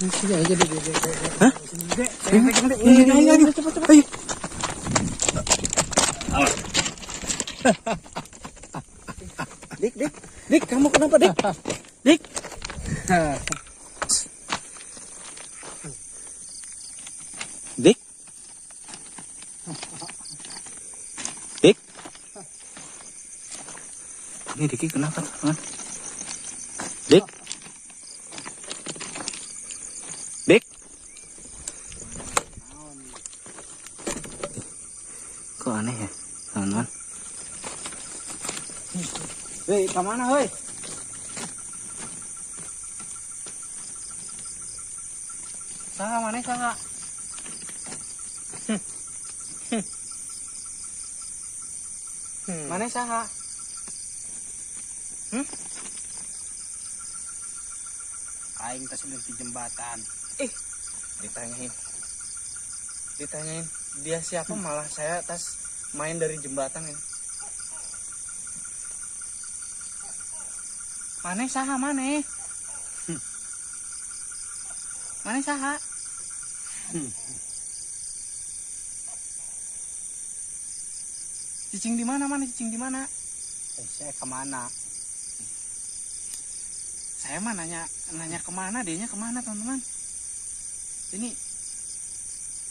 Sini aja deh. Hah? Ayo, cepet. Ayo. Dik, kamu kenapa, Dik? Dik. Dik. Dik. Ini Diki kenapa, teman? Dik. Dik. Kok aneh ya, teman-teman? Hei, kemana, hei? Saha mana saha? Mana saha? Aing tas di jembatan. Ditanyain dia siapa, malah saya tas main dari jembatan ini. Mana saha mana? Mana saha? Cicing di mana? Cicing di mana? Saya kemana? Saya mah nanya kemana, dianya kemana, teman-teman? Ini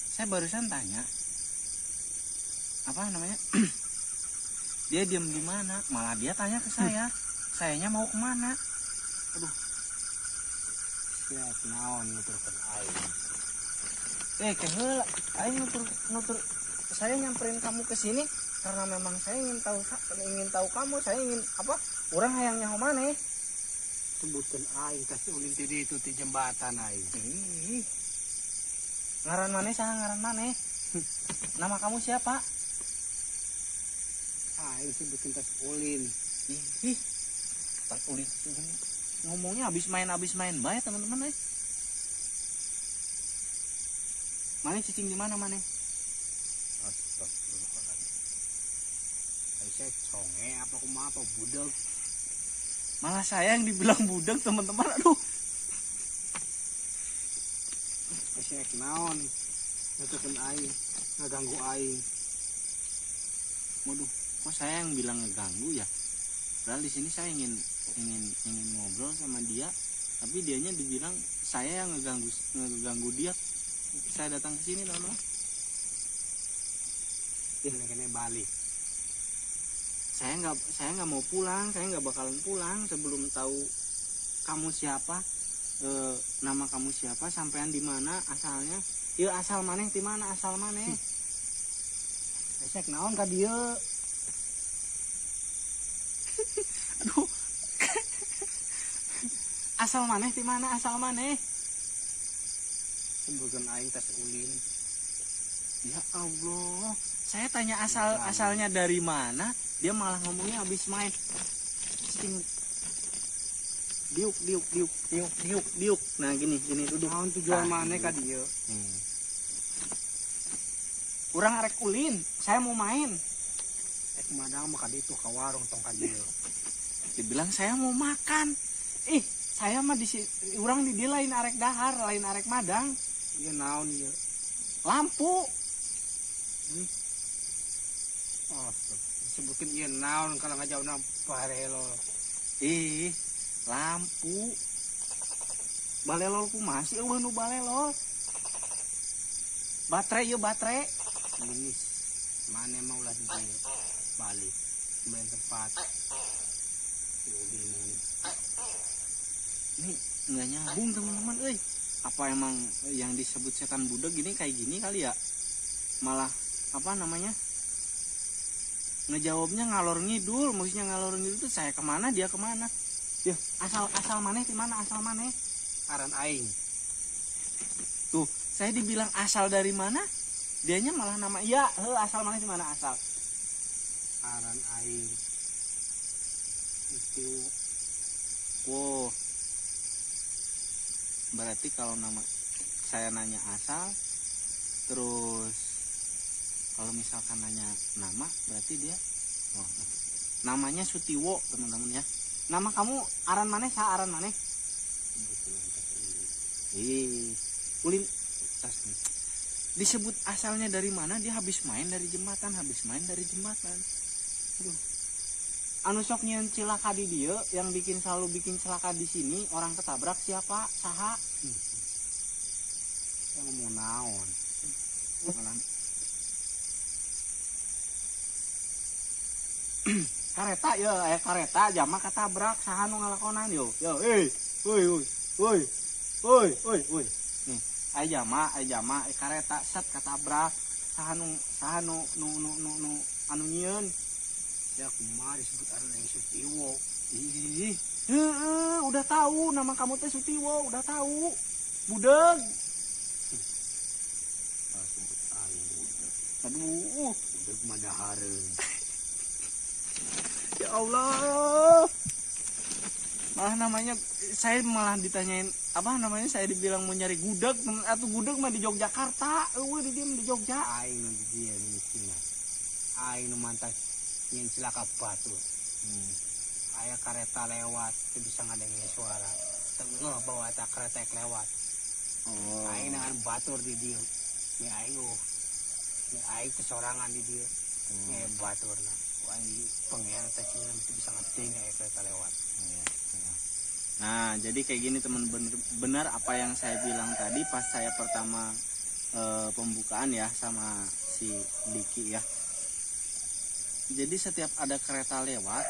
saya barusan tanya apa namanya? Dia diam di mana? Malah dia tanya ke saya. Sayanya mau kemana? Aduh. Siap naon nuturkeun aing. Keheula aing nutur saya nyamperin kamu ke sini karena memang saya ingin tahu kamu, saya ingin apa? Urang hayang nyaho maneh. Sebutkeun aing tas ulin ti ditu ti jembatan aing. Ngaran maneh saha ngaran maneh? Nama kamu siapa? Aing sebutkeun tas ulin. Tas ulin. Ngomongnya habis main bae teman-teman. Mana cicing di mana mana? Astagfirullahaladzim. Saya conge apa budak? Malah saya yang dibilang budak teman-teman. Aduh. Saya kenaon? Ngatukeun aing, ngaganggu aing. Waduh, kok saya yang bilang ngeganggu ya? Padahal di sini saya ingin ngobrol sama dia, tapi dianya dibilang saya yang ngeganggu dia. Saya datang ke sini, teman-teman. Kene balik. Saya nggak mau pulang, saya nggak bakalan pulang sebelum tahu kamu siapa, nama kamu siapa, sampean di mana, asalnya. Ieu asal maneh di mana, asal maneh? Saya naon ka dieu? Aduh. Asal maneh di mana, asal maneh? Sebutkeun aing tas ulin. Ya Allah, saya tanya asalnya dari mana, dia malah ngomongnya habis main. Diuk. Nah gini duduk. Naon tujuan maneh ka dieu? Urang arek ulin, saya mau main. Madang mah ka ditu ka warung tong ka dieu. Dibilang saya mau makan. Saya mah urang di dia lain arek dahar, lain arek madang. Ieu naon ieu? Lampu. Disebutin ieu naon kalau ngajawna balelol. Lampu. Balelol ku masih eueuh nu balelol. Baterai ieu baterai. Linis. Mane mah ulah di balik. Main tempat. Ini nggak nyambung teman-teman, apa emang yang disebut setan budak gini kayak gini kali ya? Malah apa namanya? Ngejawabnya ngalor ngidul, maksudnya ngalor ngidul tuh saya kemana dia kemana? Ya asal maneh di mana, asal maneh? Aran aing. Tuh saya dibilang asal dari mana? Dianya malah nama asal maneh di mana asal? Aran aing. Itu. Wow. Berarti kalau nama saya nanya asal, terus kalau misalkan nanya nama, berarti dia namanya Sutiwo, teman-teman ya. Nama kamu aran maneh, aran maneh? Ulin tas nih. Disebut asalnya dari mana, dia habis main dari jembatan. Aduh. Anu sok nyeun cilaka di dia, yang selalu bikin celaka di sini, orang ketabrak siapa? Saha? Yang ngomong naon. Kareta ya, kareta jama ketabrak, saha nu ngalakonan yo. Yo, woi. Nih, jama kareta set ketabrak, saha nu anu nyieun. Ya kumaha disebut anu yang Sutiwo. Ih, udah tahu nama kamu teh Sutiwo, udah tahu. Budeg. Sebut anu budeg. Aduh, Budeg madahareun. ya Allah. Malah namanya saya malah ditanyain apa namanya, saya dibilang mau nyari gudeg atau gudeg mah di Yogyakarta. Di diem di Jogja. Aing nu di dieu misina. Aing nu mantak nyen cilaka batur. Aya kareta lewat teu bisa ngadenge suara. Tengah bawa eta kereta lewat. Oh. Aing dengan batur di dieu. Ni aing kesorangan di dieu. Nya baturna. Aing pengen teh cenah teu bisa ngadenge aya kereta lewat. Nah, jadi kayak gini teman, benar apa yang saya bilang tadi pas saya pertama pembukaan ya sama si Diki ya. Jadi setiap ada kereta lewat,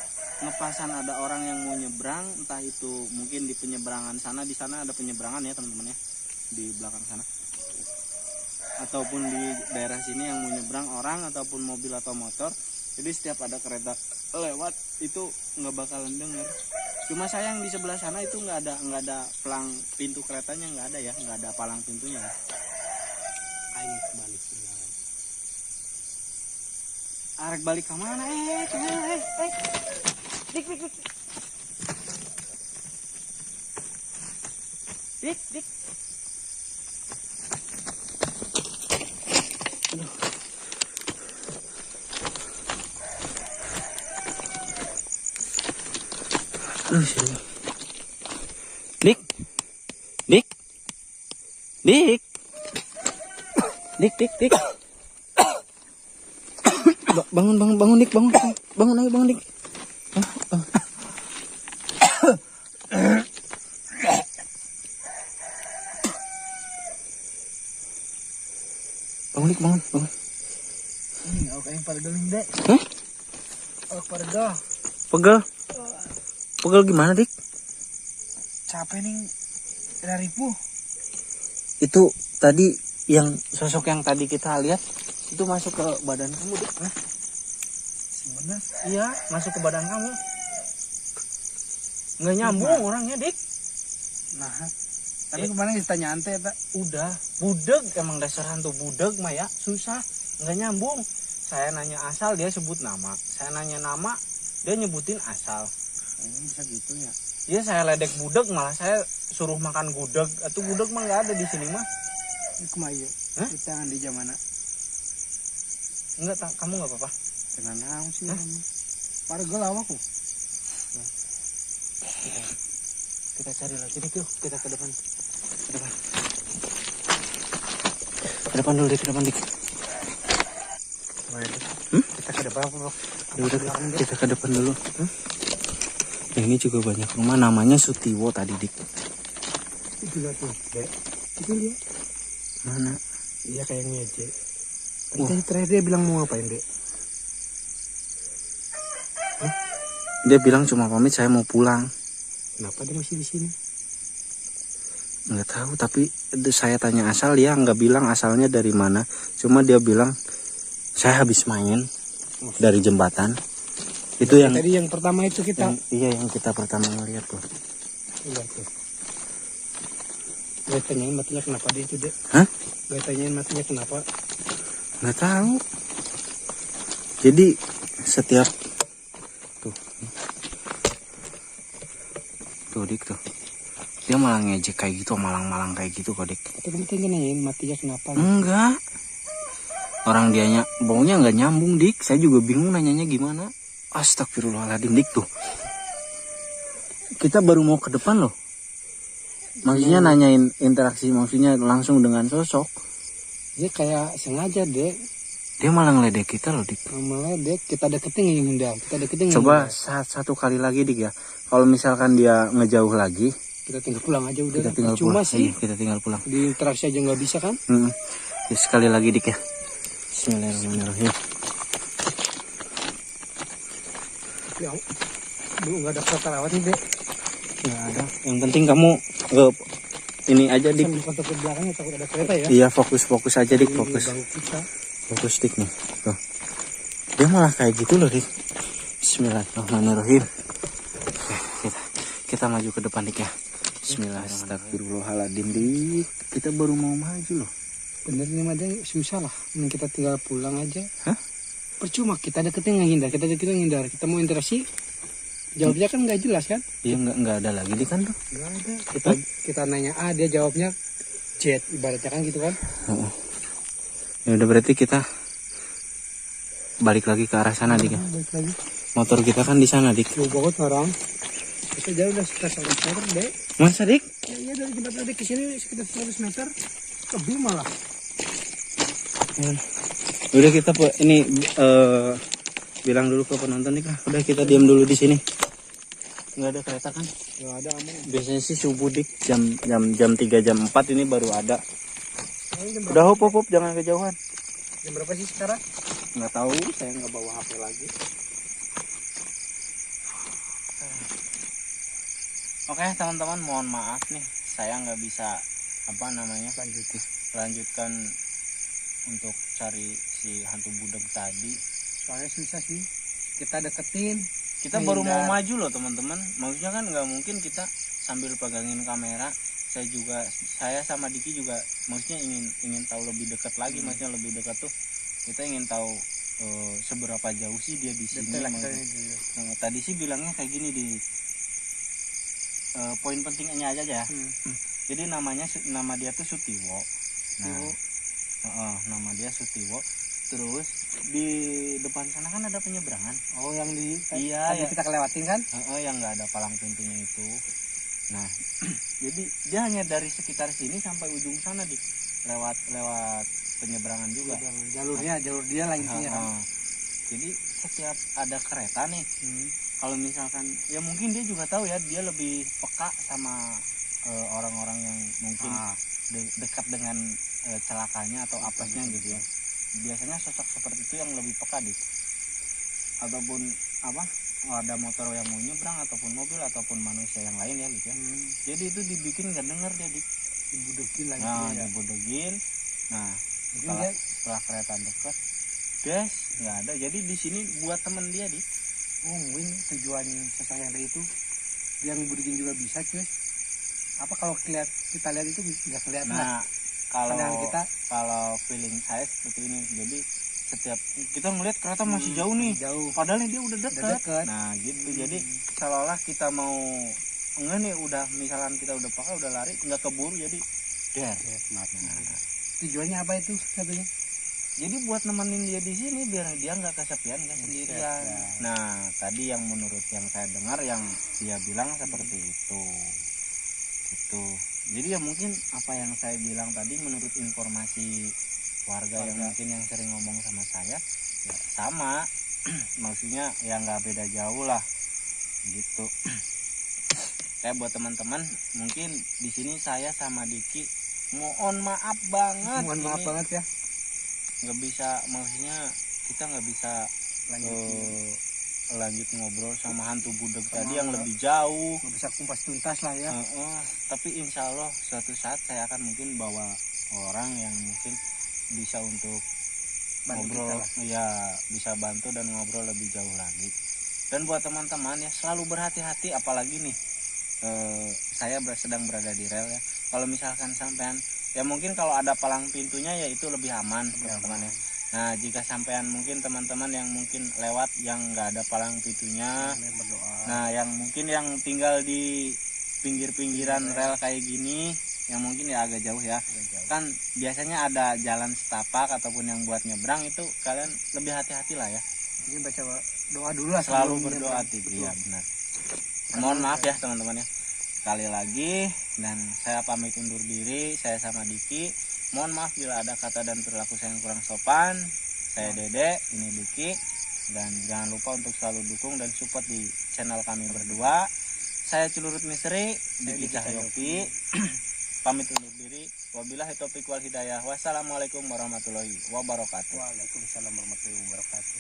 ngepasan ada orang yang mau nyebrang, entah itu mungkin di penyeberangan sana, di sana ada penyeberangan ya teman-teman ya, di belakang sana. Ataupun di daerah sini yang mau nyebrang orang ataupun mobil atau motor. Jadi setiap ada kereta lewat itu nggak bakalan denger. Cuma sayang di sebelah sana itu nggak ada pelang pintu keretanya, nggak ada ya, nggak ada palang pintunya. Aing balik sini. Arek balik ke mana? Dik. Aduh, Dik. Bangun Dik, bangun Dik. Bangun. Ini aku yang pada geling dek. Hah? Aku pada dah. Pegel gimana Dik? Capek nih. Ribu. Itu tadi yang sosok yang tadi kita lihat itu masuk ke badan kamu Dik. Sebenarnya. Iya, masuk ke badan kamu. Nggak nyambung orangnya Dik. Nah, tapi kemarin ditanya ante tak. Udah, budeg emang dasar hantu budeg mah ya, susah, nggak nyambung. Saya nanya asal, dia sebut nama. Saya nanya nama, dia nyebutin asal. Ini bisa gitu ya. Iya, saya ledek budeg, malah saya suruh makan gudeg. Atau gudeg mah nggak ada di sini mah. Ini kemayu. Kita yang di jam mana? Enggak, kamu nggak apa-apa. Dengan naon sih. Pada gelau aku. Kita cari lagi Dik, yuk. Kita ke depan. Ke depan dulu Dik, Kita ke depan bro. Ya udah, kita ke depan dulu. Nah, ini juga banyak rumah, namanya Sutiwo tadi Dik. Itu lihat tuh, Dek. Itu lihat. Mana? Iya kayak ngejek. Tadi terakhir dia bilang mau ngapain Dek? Dia bilang cuma pamit, saya mau pulang. Kenapa dia masih di sini? Nggak tahu, tapi saya tanya asal, dia nggak bilang asalnya dari mana. Cuma dia bilang saya habis main dari jembatan. Itu yang tadi yang pertama itu kita. Yang kita pertama ngeliat tuh. Iya tuh. Gue tanyain matinya kenapa dia itu Dek? Hah? Gue tanyain matinya kenapa? Nggak tahu. Jadi setiap tuh Dik tuh, dia malah ngejek kayak gitu, malang-malang kayak gitu kok Dik. Atau kamu tinggal nanyain matinya kenapa? Enggak, orang dianya baunya nggak nyambung Dik. Saya juga bingung nanyanya gimana. Astagfirullahaladzim Dik tuh. Kita baru mau ke depan loh. Maksudnya nanyain interaksi, maksudnya langsung dengan sosok. Dia kayak sengaja dek. Dia malah ngeledek kita loh dik. Malah dek kita deketin ngehindar. Kita deketin Coba ngehindar. satu kali lagi dik ya. Kalau misalkan dia ngejauh lagi, Kita tinggal pulang aja udah. kita tinggal Cuma pulang. sih Iya, kita tinggal pulang. di interaksi aja nggak bisa kan? Ya, sekali lagi dik ya. Bismillahirrahmanirrahim. Ya, belum nggak ada kereta lewat nih dek. Nggak ada. Yang penting kamu ini aja dik. Sambil foto ke belakangnya takut ada kereta ya. Iya fokus aja dik, Ini fokus. ganggu kita. Fokus dik nih. Tuh. Dia malah kayak gitu loh dik. Bismillahirrahmanirrahim. Oke, kita maju ke depan dik ya. Bismillahirrahmanirrahim dik. Kita baru mau maju loh. Bener nih madeng susah lah. Mending kita tinggal pulang aja. Hah? Percuma kita deketin ngehindar. Kita deketin ngehindar. Kita mau interaksi. Jawabnya kan nggak jelas kan? Iya nggak ada lagi dik kan tuh. Nggak ada. Kita nanya A dia jawabnya Z. Ibaratnya kan gitu kan? Ya udah berarti kita balik lagi ke arah sana dik ya. Balik lagi. Motor kita kan di sana dik. Jauh banget sekarang. Kita jalan udah sekitar 100 meter deh. Masa dik? Ya, iya dari jembatan tadi ke sini sekitar 100 meter. Lebih malah. Udah kita ini bilang dulu ke penonton nih kah. Udah kita diam dulu di sini. Nggak ada kereta kan? Nggak ada aman. Biasanya sih subuh dik jam 3 jam 4 ini baru ada. Jam Udah hop jangan kejauhan. Jam berapa sih sekarang? Nggak tahu, saya nggak bawa HP lagi. Oke teman-teman, mohon maaf nih saya nggak bisa lanjutkan untuk cari si hantu budeg tadi. Soalnya susah sih. Kita deketin. Kita baru mau maju loh teman-teman. Maksudnya kan nggak mungkin kita sambil pegangin kamera. Saya sama Diki juga maksudnya ingin tahu lebih dekat lagi. Maksudnya lebih dekat tuh kita ingin tahu seberapa jauh sih dia di sini. Tadi sih bilangnya kayak gini di poin pentingnya aja ya. Jadi nama dia tuh Sutiwo. Nah, nama dia Sutiwo. Terus di depan sana kan ada penyeberangan. Oh yang tadi kita kelewatin kan? Yang nggak ada palang pintunya itu. Nah, jadi dia hanya dari sekitar sini sampai ujung sana lewat penyeberangan juga. Jalur dia lah intinya kan. Jadi setiap ada kereta nih, kalau misalkan ya mungkin dia juga tahu ya, dia lebih peka sama orang-orang yang mungkin dekat dengan celakanya atau apesnya gitu ya. Biasanya sosok seperti itu yang lebih peka ataupun ada motor yang mau nyebrang ataupun mobil ataupun manusia yang lain ya gitu ya. Jadi itu dibikin nggak denger dia dibudekin lagi. Dibudegin. Nah setelah kereta dekat guys nggak ada. Jadi di sini buat temen dia mungkin tujuan sosok yang ada itu dia ngebudekin juga bisa cuy. Apa kalau kita lihat itu nggak kelihatan. Nah kalau feeling saya seperti ini. Jadi setiap kita ngelihat kereta masih jauh nih, padahal dia udah dekat. Nah gitu. Jadi seolah-olah kita mau nih udah misalkan kita udah pakai udah lari nggak keburu jadi tujuannya apa itu katanya? Jadi buat nemenin dia di sini biar dia nggak kesepian, nggak sendirian. Nah tadi yang menurut yang saya dengar yang dia bilang seperti itu gitu. Jadi ya mungkin apa yang saya bilang tadi menurut informasi warga yang mungkin yang sering ngomong sama saya ya sama. Maksudnya ya nggak beda jauh lah gitu. Kayak buat teman-teman mungkin di sini saya sama Diki mohon maaf banget. Mohon maaf banget ya. Nggak bisa, maksudnya kita nggak bisa lanjut ngobrol sama hantu budeg tadi yang lebih jauh. Nggak bisa kumpas tuntas lah ya. Tapi insya Allah suatu saat saya akan mungkin bawa orang yang mungkin bisa untuk ngobrol, ya bisa bantu dan ngobrol lebih jauh lagi. Dan buat teman-teman ya selalu berhati-hati, apalagi nih saya sedang berada di rel ya. Kalau misalkan sampean ya mungkin kalau ada palang pintunya ya itu lebih aman teman-teman ya. Nah jika sampean mungkin teman-teman yang mungkin lewat yang nggak ada palang pintunya, nah yang mungkin yang tinggal di pinggir-pinggiran rel kayak gini yang mungkin ya agak jauh ya, kan biasanya ada jalan setapak ataupun yang buat nyebrang itu kalian lebih hati-hati lah ya. Jadi baca doa dulu lah. Selalu berdoa ya benar. Mohon maaf ya teman-teman ya. Sekali lagi Dan saya pamit undur diri, saya sama Diki. Mohon maaf bila ada kata dan perilaku saya yang kurang sopan. Saya Dede, ini Diki. Dan jangan lupa untuk selalu dukung dan support di channel kami berdua. Saya Celurut Misteri, Diki Cahyopi. Pamit undur diri. Wabillahi taufiq wal hidayah. Wassalamualaikum warahmatullahi wabarakatuh. Waalaikumsalam warahmatullahi wabarakatuh.